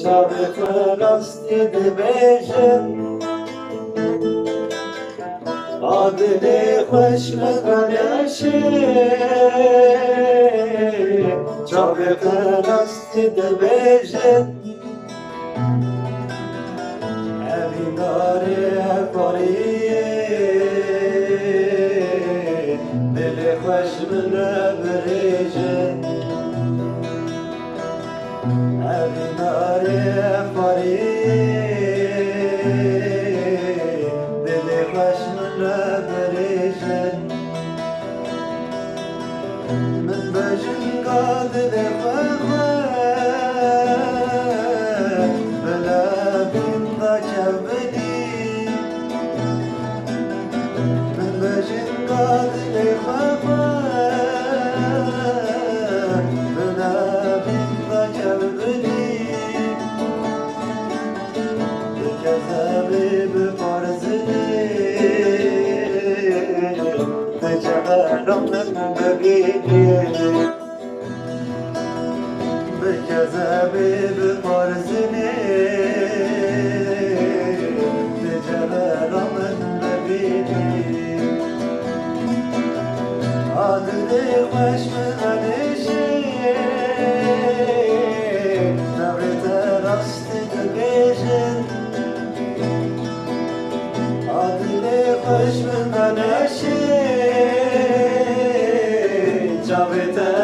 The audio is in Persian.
چاوت راستی دبیجن عادل خوش مگنشه چاوت راستی دبیجن اوی داره کاریه دل خوش من بریجن اوی داره کاریه دل خوش من بریجن من بجن قاد دل خوش بلا بین دا کبدی من بجن قاد دل خوش بلا بین دا کبدی کذابی بپرزنی تجعلم من ببینی بكذابي بقرزني تجلال من ببيني عادلي خوش من عليشي نبرت رقصتي دبيجن عادلي خوش من عليشي جابت